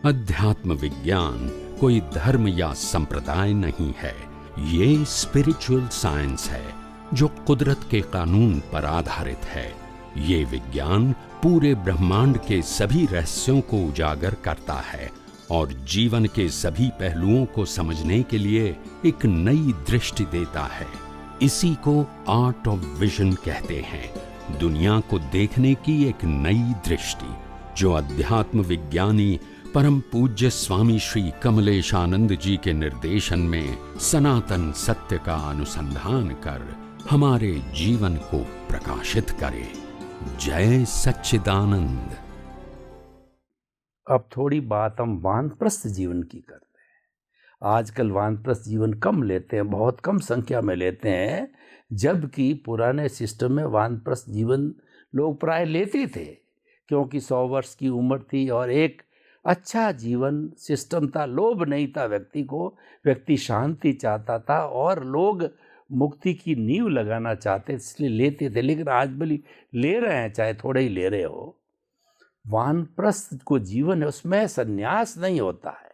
अध्यात्म विज्ञान कोई धर्म या संप्रदाय नहीं है, ये स्पिरिचुअल साइंस है जो कुदरत के कानून पर आधारित है। ये विज्ञान पूरे ब्रह्मांड के सभी रहस्यों को उजागर करता है और जीवन के सभी पहलुओं को समझने के लिए एक नई दृष्टि देता है। इसी को आर्ट ऑफ विजन कहते हैं, दुनिया को देखने की एक नई दृष्टि, जो अध्यात्म विज्ञानी परम पूज्य स्वामी श्री कमलेशानंद जी के निर्देशन में सनातन सत्य का अनुसंधान कर हमारे जीवन को प्रकाशित करे। जय सच्चिदानंद। अब थोड़ी बात हम वानप्रस्थ जीवन की करते हैं। आजकल वानप्रस्थ जीवन कम लेते हैं, बहुत कम संख्या में लेते हैं, जबकि पुराने सिस्टम में वानप्रस्थ जीवन लोग प्राय लेते थे, क्योंकि 100 वर्ष की उम्र थी और एक अच्छा जीवन सिस्टम था। लोभ नहीं था व्यक्ति को, व्यक्ति शांति चाहता था और लोग मुक्ति की नींव लगाना चाहते, इसलिए लेते थे। लेकिन आज भले ले रहे हैं, चाहे थोड़े ही ले रहे हो। वानप्रस्थ को जीवन है, उसमें संन्यास नहीं होता है।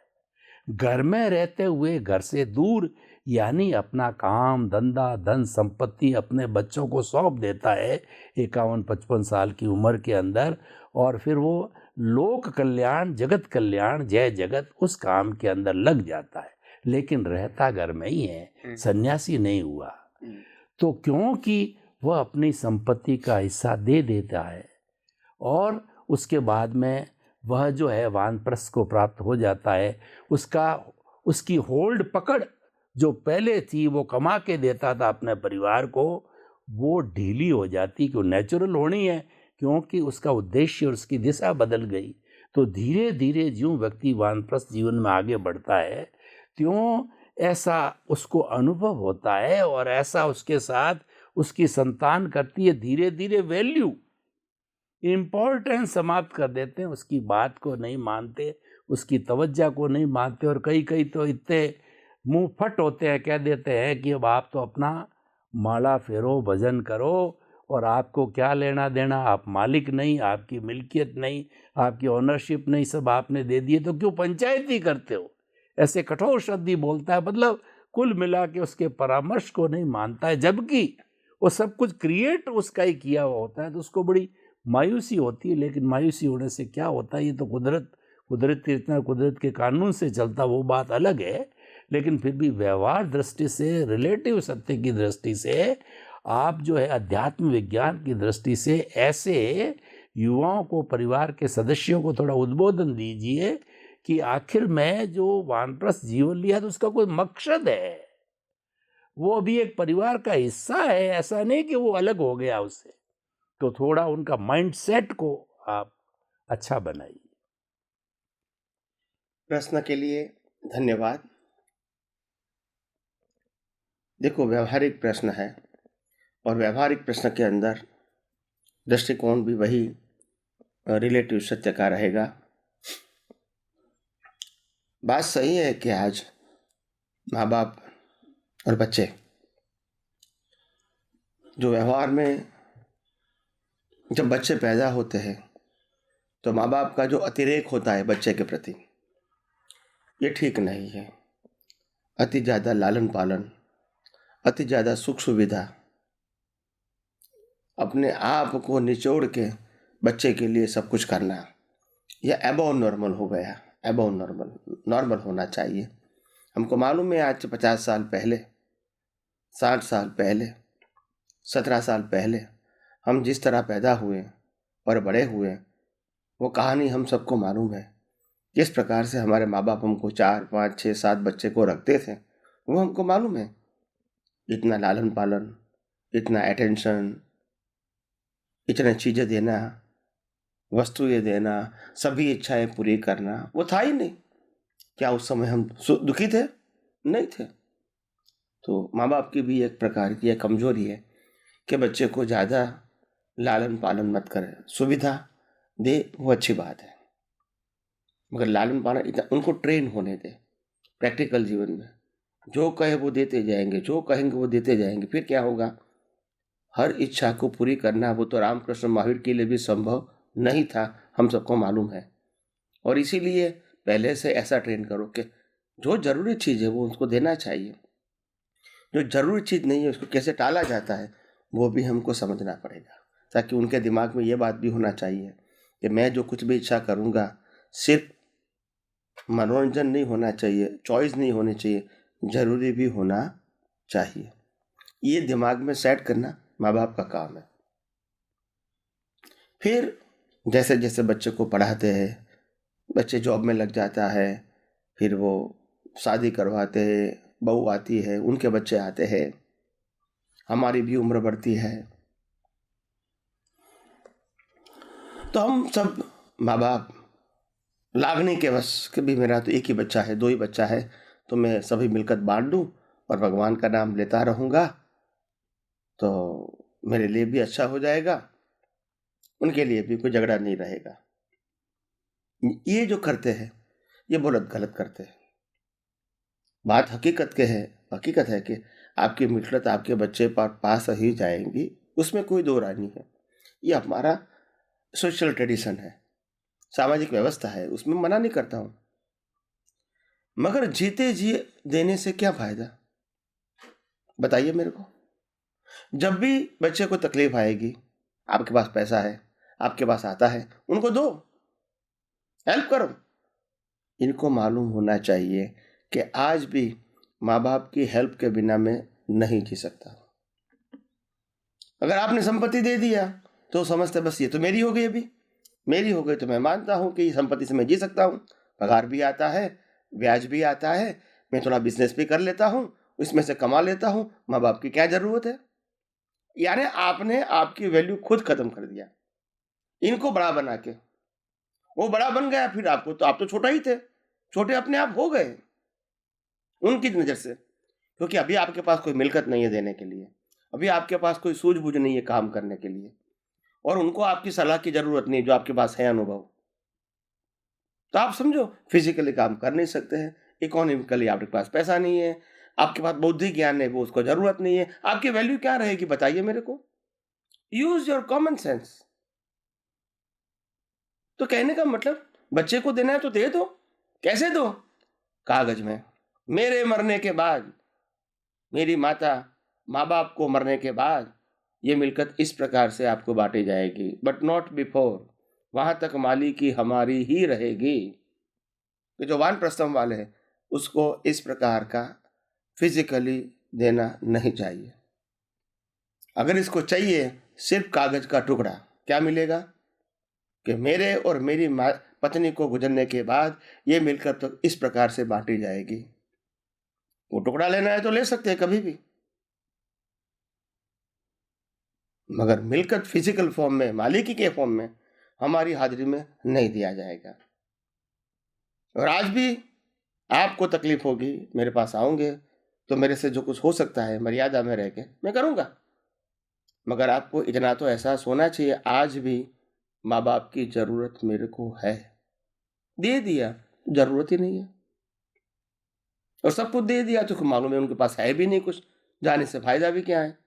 घर में रहते हुए घर से दूर, यानी अपना काम धंधा धन संपत्ति अपने बच्चों को सौंप देता है 51-55 साल की उम्र के अंदर, और फिर वो लोक कल्याण जगत कल्याण जय जगत उस काम के अंदर लग जाता है, लेकिन रहता घर में ही है, सन्यासी नहीं हुआ। तो क्योंकि वह अपनी संपत्ति का हिस्सा दे देता है और उसके बाद में वह जो है वानप्रस्थ को प्राप्त हो जाता है। उसकी होल्ड पकड़ जो पहले थी, वो कमा के देता था अपने परिवार को, वो ढीली हो जाती, क्यों नेचुरल होनी है, क्योंकि उसका उद्देश्य और उसकी दिशा बदल गई। तो धीरे धीरे ज्यों व्यक्ति वानप्रस्थ जीवन में आगे बढ़ता है, त्यों ऐसा उसको अनुभव होता है और ऐसा उसके साथ उसकी संतान करती है। धीरे धीरे वैल्यू इम्पोर्टेंस समाप्त कर देते हैं, उसकी बात को नहीं मानते, उसकी तवज्जो को नहीं मानते, और कई तो इतने मुंह फट होते हैं, कह देते हैं कि अब आप तो अपना माला फेरो, भजन करो, और आपको क्या लेना देना, आप मालिक नहीं, आपकी मिल्कियत नहीं, आपकी ओनरशिप नहीं, सब आपने दे दिए, तो क्यों पंचायती करते हो। ऐसे कठोर शब्द ही बोलता है, मतलब कुल मिला के उसके परामर्श को नहीं मानता है, जबकि वो सब कुछ क्रिएट उसका ही किया हुआ होता है। तो उसको बड़ी मायूसी होती है। लेकिन मायूसी होने से क्या होता है, ये तो कुदरत के कानून से चलता, वो बात अलग है। लेकिन फिर भी व्यवहार दृष्टि से, रिलेटिव सत्य की दृष्टि से, आप जो है अध्यात्म विज्ञान की दृष्टि से ऐसे युवाओं को, परिवार के सदस्यों को थोड़ा उद्बोधन दीजिए कि आखिर में जो वानप्रस्थ जीवन लिया तो उसका कोई मकसद है, वो अभी एक परिवार का हिस्सा है, ऐसा नहीं कि वो अलग हो गया उससे। तो थोड़ा उनका माइंडसेट को आप अच्छा बनाइए। प्रश्न के लिए धन्यवाद। देखो, व्यवहारिक प्रश्न है और व्यवहारिक प्रश्न के अंदर दृष्टिकोण भी वही रिलेटिव सत्य का रहेगा। बात सही है कि आज माँ बाप और बच्चे जो व्यवहार में, जब बच्चे पैदा होते हैं तो माँ बाप का जो अतिरेक होता है बच्चे के प्रति, ये ठीक नहीं है। अति ज़्यादा लालन पालन, अति ज़्यादा सुख सुविधा, अपने आप को निचोड़ के बच्चे के लिए सब कुछ करना, यह एबव नॉर्मल हो गया। एबव नॉर्मल होना चाहिए। हमको मालूम है आज से 50 साल पहले, 60 साल पहले, 17 साल पहले हम जिस तरह पैदा हुए और बड़े हुए, वो कहानी हम सबको मालूम है। जिस प्रकार से हमारे माँ बाप हमको 4, 5, 6, 7 बच्चे को रखते थे, वो हमको मालूम है। इतना लालन पालन, इतना अटेंशन, इतने चीज़ें देना, वस्तुएं देना, सभी इच्छाएं पूरी करना, वो था ही नहीं। क्या उस समय हम दुखी थे? नहीं थे। तो माँ बाप की भी एक प्रकार की कमजोरी है कि बच्चे को ज़्यादा लालन पालन मत करें। सुविधा दे, वो अच्छी बात है, मगर लालन पालन इतना उनको ट्रेन होने दे। प्रैक्टिकल जीवन में जो कहे वो देते जाएंगे, जो कहेंगे वो देते जाएंगे, फिर क्या होगा? हर इच्छा को पूरी करना वो तो रामकृष्ण महावीर के लिए भी संभव नहीं था, हम सबको मालूम है। और इसीलिए पहले से ऐसा ट्रेन करो कि जो ज़रूरी चीज़ है वो उसको देना चाहिए, जो ज़रूरी चीज़ नहीं है उसको कैसे टाला जाता है वो भी हमको समझना पड़ेगा, ताकि उनके दिमाग में ये बात भी होना चाहिए कि मैं जो कुछ भी इच्छा करूँगा सिर्फ मनोरंजन नहीं होना चाहिए, चॉइस नहीं होनी चाहिए, ज़रूरी भी होना चाहिए। ये दिमाग में सेट करना माँ बाप का काम है। फिर जैसे जैसे बच्चे को पढ़ाते हैं, बच्चे जॉब में लग जाता है, फिर वो शादी करवाते हैं, बहू आती है, उनके बच्चे आते हैं, हमारी भी उम्र बढ़ती है, तो हम सब माँ बाप लागने के बस कि भी मेरा तो एक ही बच्चा है, 2 ही बच्चा है, तो मैं सभी मिलकर बांट दूं और भगवान का नाम लेता रहूँगा तो मेरे लिए भी अच्छा हो जाएगा, उनके लिए भी कोई झगड़ा नहीं रहेगा। ये जो करते हैं ये बहुत गलत करते हैं। बात हकीकत है कि आपकी मिलकत आपके बच्चे पर पास ही जाएंगी, उसमें कोई दो राय नहीं है। ये हमारा सोशल ट्रेडिशन है, सामाजिक व्यवस्था है, उसमें मना नहीं करता हूँ, मगर जीते जी देने से क्या फायदा बताइए मेरे को। जब भी बच्चे को तकलीफ आएगी, आपके पास पैसा है, आपके पास आता है, उनको दो, हेल्प करो। इनको मालूम होना चाहिए कि आज भी माँ बाप की हेल्प के बिना मैं नहीं जी सकता। अगर आपने संपत्ति दे दिया तो समझते बस ये तो मेरी हो गई, अभी मेरी हो गई तो मैं मानता हूँ कि संपत्ति से मैं जी सकता हूँ, पगार भी आता है, ब्याज भी आता है, मैं थोड़ा बिजनेस भी कर लेता हूँ, इसमें से कमा लेता हूँ, माँ बाप की क्या जरूरत है। यानी आपने आपकी वैल्यू खुद खत्म कर दिया, इनको बड़ा बना के। वो बड़ा बन गया, फिर आपको तो, आप तो छोटा ही थे, छोटे अपने आप हो गए उनकी नजर से, क्योंकि अभी आपके पास कोई मिलकत नहीं है देने के लिए, अभी आपके पास कोई सूझबूझ नहीं है काम करने के लिए, और उनको आपकी सलाह की जरूरत नहीं जो आपके पास है अनुभव। तो आप समझो फिजिकली काम कर नहीं सकते हैं, इकोनॉमिकली आपके पास पैसा नहीं है, आपके पास बौद्धिक ज्ञान है वो उसको जरूरत नहीं है, आपकी वैल्यू क्या रहेगी बताइए मेरे को। Use your common sense. तो कहने का मतलब बच्चे को देना है तो दे दो। कैसे दो? कागज में। मेरे मरने के बाद, मेरी माता माँ बाप को मरने के बाद ये मिलकत इस प्रकार से आपको बांटी जाएगी, बट नॉट बिफोर। वहां तक मालिकी हमारी ही रहेगी। तो जो वानप्रस्थम वाले हैं उसको इस प्रकार का फिजिकली देना नहीं चाहिए। अगर इसको चाहिए सिर्फ कागज का टुकड़ा, क्या मिलेगा कि मेरे और मेरी पत्नी को गुजरने के बाद ये मिलकर तो इस प्रकार से बांटी जाएगी। वो टुकड़ा लेना है तो ले सकते हैं कभी भी, मगर मिलकत फिजिकल फॉर्म में, मालिकी के फॉर्म में हमारी हाजिरी में नहीं दिया जाएगा। और आज भी आपको तकलीफ होगी, मेरे पास आओगे तो मेरे से जो कुछ हो सकता है मर्यादा में रह के मैं करूँगा, मगर आपको इतना तो एहसास होना चाहिए आज भी माँ बाप की जरूरत मेरे को है। दे दिया तो जरूरत ही नहीं है, और सब कुछ दे दिया तो मालूम है उनके पास है भी नहीं कुछ, जाने से फायदा भी क्या है।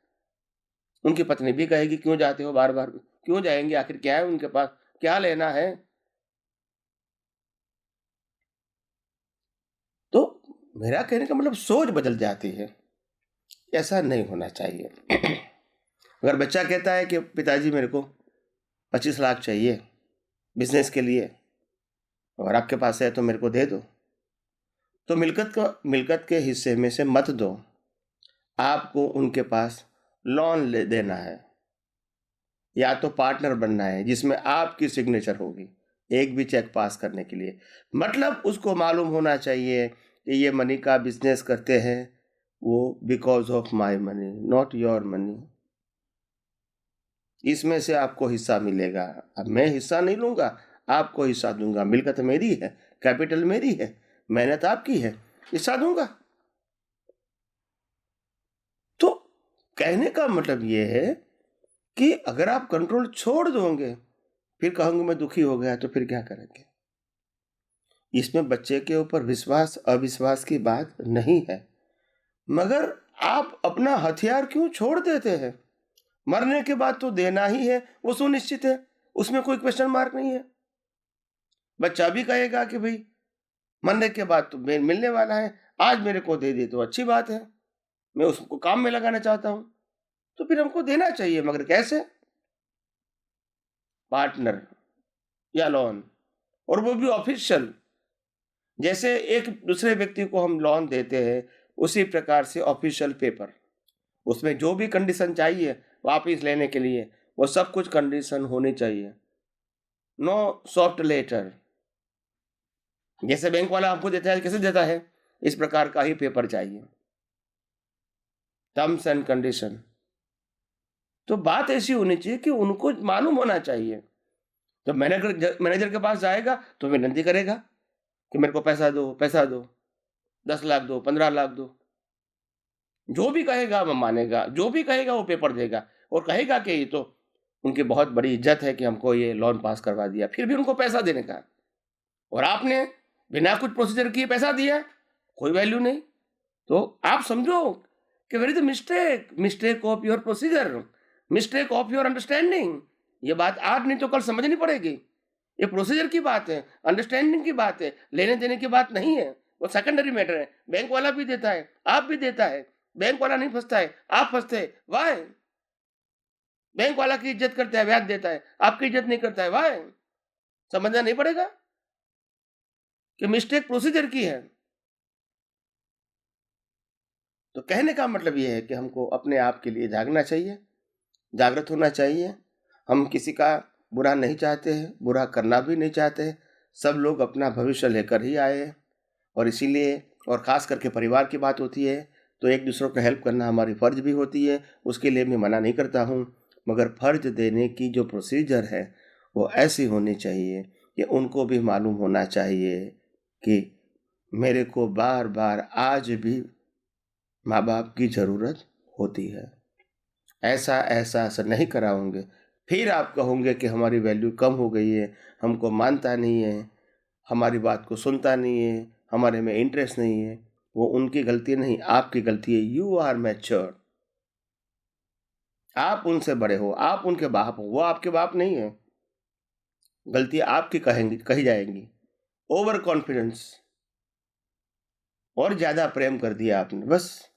उनकी पत्नी भी कहेगी क्यों जाते हो बार बार, क्यों जाएंगे, आखिर क्या है उनके पास, क्या लेना है। तो मेरा कहने का मतलब सोच बदल जाती है, ऐसा नहीं होना चाहिए। अगर बच्चा कहता है कि पिताजी मेरे को 25 लाख चाहिए बिजनेस के लिए और आपके पास है तो मेरे को दे दो, तो मिलकत के हिस्से में से मत दो, आपको उनके पास लोन ले देना है, या तो पार्टनर बनना है जिसमें आपकी सिग्नेचर होगी एक भी चेक पास करने के लिए। मतलब उसको मालूम होना चाहिए कि ये मनी का बिजनेस करते हैं वो because of my money, not your money. इसमें से आपको हिस्सा मिलेगा। अब मैं हिस्सा नहीं लूंगा, आपको हिस्सा दूंगा, मिलकत मेरी है, कैपिटल मेरी है, मेहनत आपकी है, हिस्सा दूंगा। तो कहने का मतलब ये है कि अगर आप कंट्रोल छोड़ दोगे फिर कहूंगे मैं दुखी हो गया, तो फिर क्या करेंगे। इसमें बच्चे के ऊपर विश्वास अविश्वास की बात नहीं है, मगर आप अपना हथियार क्यों छोड़ देते हैं। मरने के बाद तो देना ही है, वो सुनिश्चित है, उसमें कोई क्वेश्चन मार्क नहीं है। बच्चा भी कहेगा कि भाई मरने के बाद तो मिलने वाला है, आज मेरे को दे दे तो अच्छी बात है, मैं उसको काम में लगाना चाहता हूं, तो फिर हमको देना चाहिए, मगर कैसे? पार्टनर या लोन, और वो भी ऑफिशियल। जैसे एक दूसरे व्यक्ति को हम लोन देते हैं, उसी प्रकार से ऑफिशियल पेपर, उसमें जो भी कंडीशन चाहिए वापिस लेने के लिए, वो सब कुछ कंडीशन होनी चाहिए। No soft letter. जैसे बैंक वाला आपको देता है, कैसे देता है, इस प्रकार का ही पेपर चाहिए, टर्म्स एंड कंडीशन। तो बात ऐसी होनी चाहिए कि उनको मालूम होना चाहिए। जब मैनेजर के पास जाएगा तो विनती करेगा कि मेरे को पैसा दो, पैसा दो, 10 लाख दो, 15 लाख दो। जो भी कहेगा वो मानेगा, जो भी कहेगा वो पेपर देगा, और कहेगा कि ये तो उनकी बहुत बड़ी इज्जत है कि हमको ये लोन पास करवा दिया, फिर भी उनको पैसा देने का। और आपने बिना कुछ प्रोसीजर किए पैसा दिया, कोई वैल्यू नहीं। तो आप समझो कि where is the mistake of your procedure, mistake of your understanding. ये बात आज नहीं तो कल समझनी पड़ेगी। ये प्रोसीजर की बात है, अंडरस्टैंडिंग की बात है, लेने देने की बात नहीं है। वो सेकेंडरी मैटर है। बैंक वाला भी देता है, आप भी देता है, बैंक वाला नहीं फंसता है, आप फंसते हैं। वाई? बैंक वाला की इज्जत करता है, ब्याज देता है, आपकी इज्जत नहीं करता है। वाई? समझना नहीं पड़ेगा कि मिस्टेक प्रोसीजर की है। तो कहने का मतलब यह है कि हमको अपने आप के लिए जागना चाहिए, जागृत होना चाहिए। हम किसी का बुरा नहीं चाहते हैं, बुरा करना भी नहीं चाहते। सब लोग अपना भविष्य लेकर ही आए हैं, और इसीलिए, और ख़ास करके परिवार की बात होती है तो एक दूसरों को हेल्प करना हमारी फ़र्ज भी होती है। उसके लिए मैं मना नहीं करता हूँ, मगर फ़र्ज देने की जो प्रोसीजर है वो ऐसी होनी चाहिए कि उनको भी मालूम होना चाहिए कि मेरे को बार बार आज भी माँ बाप की ज़रूरत होती है। ऐसा एहसास नहीं कराओगे, फिर आप कहोगे कि हमारी वैल्यू कम हो गई है, हमको मानता नहीं है, हमारी बात को सुनता नहीं है, हमारे में इंटरेस्ट नहीं है। वो उनकी गलती नहीं, आपकी गलती है। यू आर मैच्योर, आप उनसे बड़े हो, आप उनके बाप हो, वो आपके बाप नहीं है। गलती आपकी कही जाएंगी। ओवर कॉन्फिडेंस, और ज्यादा प्रेम कर दिया आपने, बस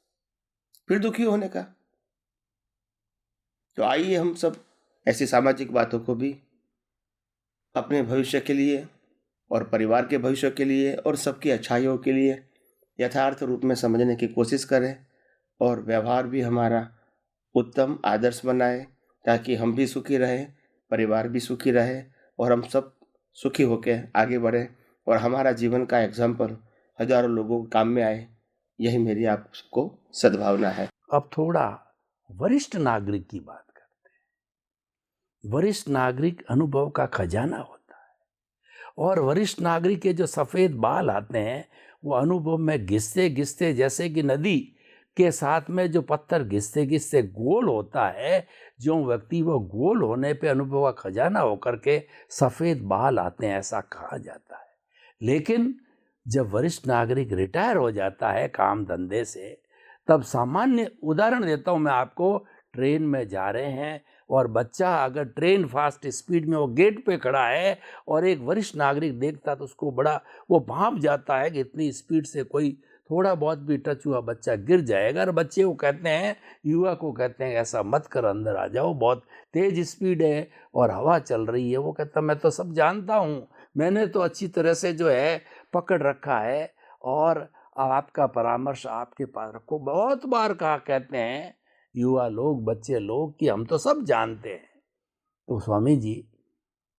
फिर दुखी होने का। तो आइए हम सब ऐसी सामाजिक बातों को भी अपने भविष्य के लिए और परिवार के भविष्य के लिए और सबकी अच्छाइयों के लिए यथार्थ रूप में समझने की कोशिश करें, और व्यवहार भी हमारा उत्तम आदर्श बनाए, ताकि हम भी सुखी रहें, परिवार भी सुखी रहे, और हम सब सुखी होकर आगे बढ़ें, और हमारा जीवन का एग्जाम्पल हजारों लोगों के काम में आए। यही मेरी आपको सद्भावना है। अब थोड़ा वरिष्ठ नागरिक की बात करते हैं। वरिष्ठ नागरिक अनुभव का खजाना होता है, और वरिष्ठ नागरिक के जो सफ़ेद बाल आते हैं वो अनुभव में घिसते घिसते, जैसे कि नदी के साथ में जो पत्थर घिसते घिसते गोल होता है, जो व्यक्ति वो गोल होने पे अनुभव का खजाना होकर के सफ़ेद बाल आते हैं, ऐसा कहा जाता है। लेकिन जब वरिष्ठ नागरिक रिटायर हो जाता है काम धंधे से, तब सामान्य उदाहरण देता हूँ मैं आपको। ट्रेन में जा रहे हैं और बच्चा अगर ट्रेन फास्ट स्पीड में वो गेट पे खड़ा है और एक वरिष्ठ नागरिक देखता तो उसको बड़ा वो भांप जाता है कि इतनी स्पीड से कोई थोड़ा बहुत भी टच हुआ बच्चा गिर जाएगा। और बच्चे को कहते हैं, युवा को कहते हैं, ऐसा मत कर, अंदर आ जाओ, बहुत तेज स्पीड है और हवा चल रही है। वो कहता मैं तो सब जानता हूँ, मैंने तो अच्छी तरह से जो है पकड़ रखा है, और आपका परामर्श आपके पास रखो। बहुत बार कहा कहते हैं युवा लोग, बच्चे लोग, कि हम तो सब जानते हैं। तो स्वामी जी,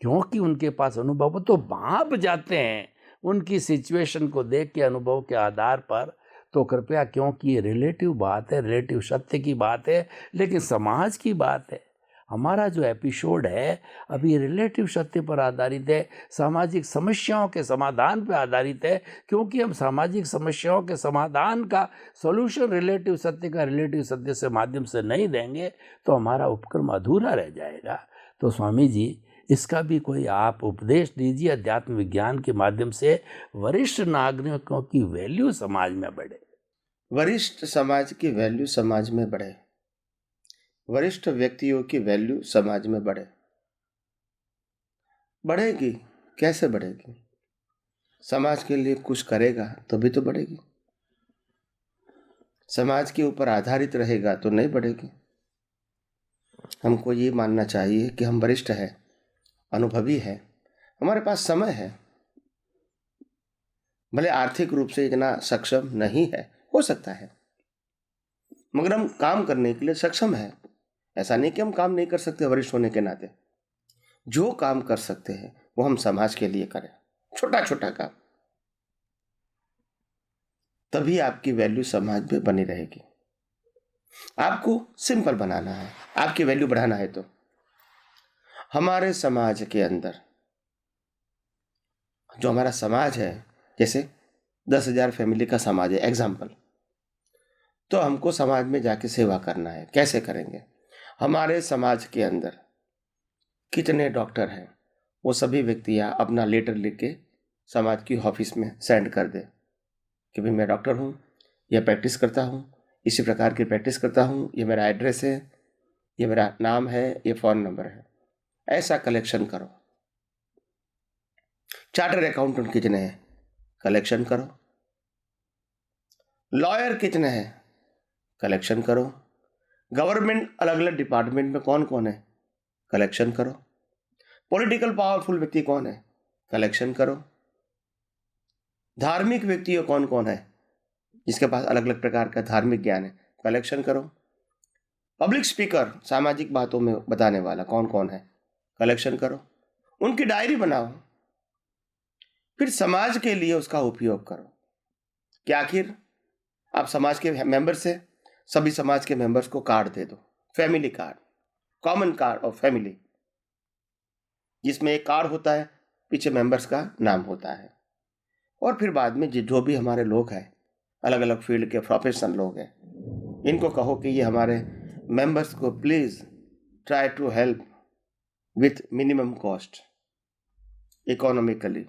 क्योंकि उनके पास अनुभव, तो भाप जाते हैं उनकी सिचुएशन को देख के, अनुभव के आधार पर। तो कृपया, क्योंकि ये रिलेटिव बात है, रिलेटिव सत्य की बात है, लेकिन समाज की बात है। हमारा जो एपिसोड है अभी रिलेटिव सत्य पर आधारित है, सामाजिक समस्याओं के समाधान पर आधारित है। क्योंकि हम सामाजिक समस्याओं के समाधान का सॉल्यूशन रिलेटिव सत्य का रिलेटिव सत्य से माध्यम से नहीं देंगे तो हमारा उपक्रम अधूरा रह जाएगा। तो स्वामी जी, इसका भी कोई आप उपदेश दीजिए, अध्यात्म विज्ञान के माध्यम से वरिष्ठ नागरिकों की वैल्यू समाज में बढ़े। वरिष्ठ समाज की वैल्यू समाज में बढ़े, वरिष्ठ व्यक्तियों की वैल्यू समाज में बढ़े। बढ़ेगी कैसे बढ़ेगी? समाज के लिए कुछ करेगा तो भी तो बढ़ेगी। समाज के ऊपर आधारित रहेगा तो नहीं बढ़ेगी। हमको ये मानना चाहिए कि हम वरिष्ठ हैं, अनुभवी हैं, हमारे पास समय है, भले आर्थिक रूप से इतना सक्षम नहीं है, हो सकता है, मगर हम काम करने के लिए सक्षम है। ऐसा नहीं कि हम काम नहीं कर सकते वरिष्ठ होने के नाते। जो काम कर सकते हैं वो हम समाज के लिए करें, छोटा छोटा काम, तभी आपकी वैल्यू समाज में बनी रहेगी। आपको सिंपल बनाना है, आपकी वैल्यू बढ़ाना है तो हमारे समाज के अंदर जो हमारा समाज है, जैसे 10,000 फैमिली का समाज है एग्जाम्पल, तो हमको समाज में जाके सेवा करना है। कैसे करेंगे? हमारे समाज के अंदर कितने डॉक्टर हैं, वो सभी व्यक्तियाँ अपना लेटर लिख के समाज की ऑफिस में सेंड कर दे कि भाई मैं डॉक्टर हूँ, या प्रैक्टिस करता हूँ, इसी प्रकार की प्रैक्टिस करता हूँ, ये मेरा एड्रेस है, ये मेरा नाम है, ये फ़ोन नंबर है। ऐसा कलेक्शन करो। चार्टर्ड अकाउंटेंट कितने हैं, कलेक्शन करो। लॉयर कितने हैं, कलेक्शन करो। गवर्नमेंट अलग अलग डिपार्टमेंट में कौन कौन है, कलेक्शन करो। पॉलिटिकल पावरफुल व्यक्ति कौन है, कलेक्शन करो। धार्मिक व्यक्ति कौन कौन है, जिसके पास अलग अलग प्रकार का धार्मिक ज्ञान है, कलेक्शन करो। पब्लिक स्पीकर, सामाजिक बातों में बताने वाला कौन कौन है, कलेक्शन करो। उनकी डायरी बनाओ, फिर समाज के लिए उसका उपयोग करो। कि आखिर आप समाज के मेंबर से सभी समाज के मेंबर्स को कार्ड दे दो, family card, common card of family, जिसमें एक कार्ड होता है, पीछे मेंबर्स का नाम होता है। और फिर बाद में जो भी हमारे लोग हैं, अलग अलग फील्ड के प्रोफेशनल लोग हैं, इनको कहो कि ये हमारे मेंबर्स को please try to help with minimum cost economically,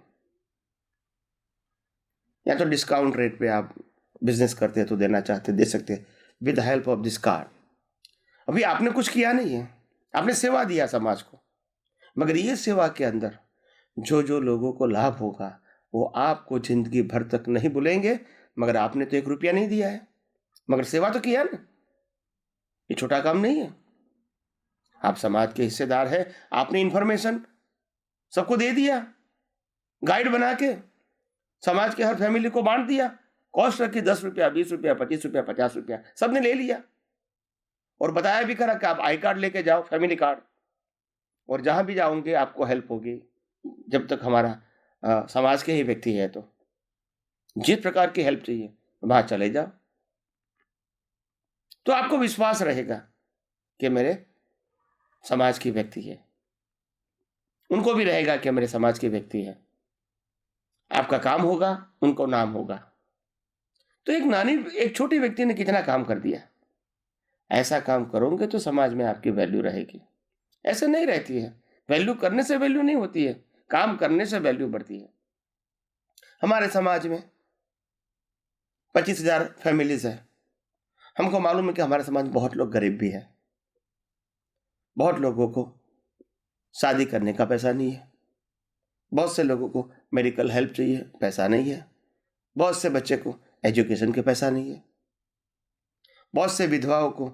या तो डिस्काउंट रेट पे आप बिजनेस करते हैं तो देना चाहते दे सकते हैं, with help of this card. अभी आपने कुछ किया नहीं है, आपने सेवा दिया समाज को, मगर ये सेवा के अंदर जो जो लोगों को लाभ होगा वो आपको जिंदगी भर तक नहीं भूलेंगे। मगर आपने तो 1 रुपया नहीं दिया है, मगर सेवा तो किया ना। ये छोटा काम नहीं है। आप समाज के हिस्सेदार हैं, आपने इंफॉर्मेशन सबको दे दिया, गाइड बना के समाज के हर फैमिली को बांट दिया, कॉस्ट रखी 10 रुपया, 20 रुपया, 25 रुपया, 50 रुपया, सबने ले लिया। और बताया भी करा कि आप आई कार्ड लेके जाओ, फैमिली कार्ड, और जहां भी जाओगे आपको हेल्प होगी। जब तक हमारा समाज के ही व्यक्ति है तो जिस प्रकार की हेल्प चाहिए वहां चले जाओ, तो आपको विश्वास रहेगा कि मेरे समाज की व्यक्ति है, उनको भी रहेगा कि मेरे समाज की व्यक्ति है। आपका काम होगा, उनको नाम होगा। तो एक छोटी व्यक्ति ने कितना काम कर दिया। ऐसा काम करोगे तो समाज में आपकी वैल्यू रहेगी। ऐसे नहीं रहती है, वैल्यू करने से वैल्यू नहीं होती है, काम करने से वैल्यू बढ़ती है। हमारे समाज में 25,000 फैमिलीज है। हमको मालूम है कि हमारे समाज में बहुत लोग गरीब भी है, बहुत लोगों को शादी करने का पैसा नहीं है, बहुत से लोगों को मेडिकल हेल्प चाहिए, पैसा नहीं है, बहुत से बच्चे को एजुकेशन के पैसा नहीं है, बहुत से विधवाओं को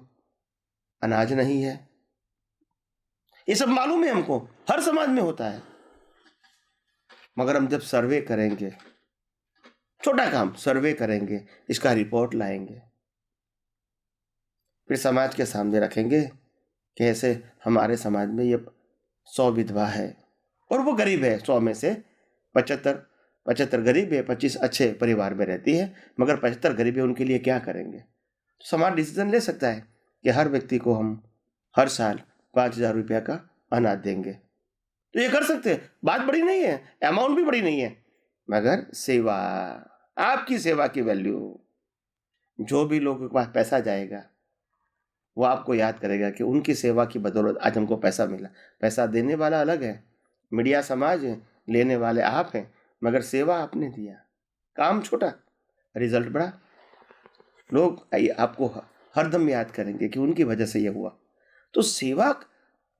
अनाज नहीं है। ये सब मालूम है हमको, हर समाज में होता है। मगर हम जब सर्वे करेंगे, छोटा काम सर्वे करेंगे, इसका रिपोर्ट लाएंगे, फिर समाज के सामने रखेंगे कि ऐसे हमारे समाज में ये 100 विधवा है और वो गरीब है, 100 में से 75 गरीब है, 25 अच्छे परिवार में रहती है, मगर 75 गरीब है, उनके लिए क्या करेंगे। तो समाज डिसीजन ले सकता है कि हर व्यक्ति को हम हर साल 5,000 रुपया का अनाज देंगे। तो ये कर सकते हैं, बात बड़ी नहीं है, अमाउंट भी बड़ी नहीं है, मगर सेवा, आपकी सेवा की वैल्यू, जो भी लोगों के पास पैसा जाएगा वो आपको याद करेगा कि उनकी सेवा की बदौलत आज हमको पैसा मिला। पैसा देने वाला अलग है, मीडिया समाज है, लेने वाले आप हैं, मगर सेवा आपने दिया, काम छोटा, रिजल्ट बड़ा। लोग आपको हरदम याद करेंगे कि उनकी वजह से ये हुआ। तो सेवा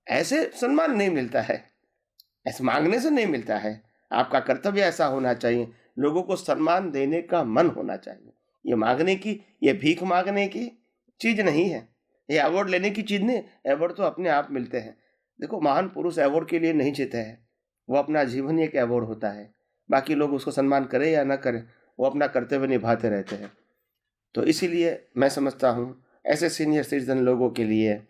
ऐसे सम्मान नहीं मिलता है, ऐसे मांगने से नहीं मिलता है। आपका कर्तव्य ऐसा होना चाहिए लोगों को सम्मान देने का मन होना चाहिए। ये मांगने की, ये भीख मांगने की चीज नहीं है, ये अवार्ड लेने की चीज नहीं। अवार्ड तो अपने आप मिलते हैं। देखो, महान पुरुष अवार्ड के लिए नहीं जीते हैं, वो अपना जीवन ही एक अवार्ड होता है। बाकी लोग उसको सम्मान करें या ना करें, वो अपना कर्तव्य निभाते रहते हैं। तो इसीलिए मैं समझता हूँ ऐसे सीनियर सिटीजन लोगों के लिए,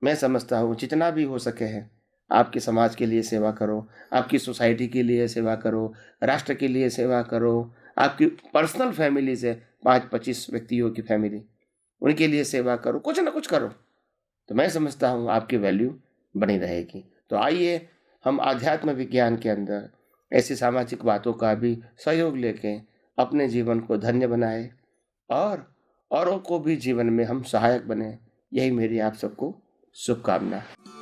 मैं समझता हूँ जितना भी हो सके है आपके समाज के लिए सेवा करो, आपकी सोसाइटी के लिए सेवा करो, राष्ट्र के लिए सेवा करो, आपकी पर्सनल फैमिली से 5-25 व्यक्तियों की फैमिली, उनके लिए सेवा करो, कुछ ना कुछ करो, तो मैं समझता हूँ आपकी वैल्यू बनी रहेगी। तो आइए हम आध्यात्म विज्ञान के अंदर ऐसी सामाजिक बातों का भी सहयोग लेके अपने जीवन को धन्य बनाए और औरों को भी जीवन में हम सहायक बने। यही मेरी आप सबको शुभकामना है।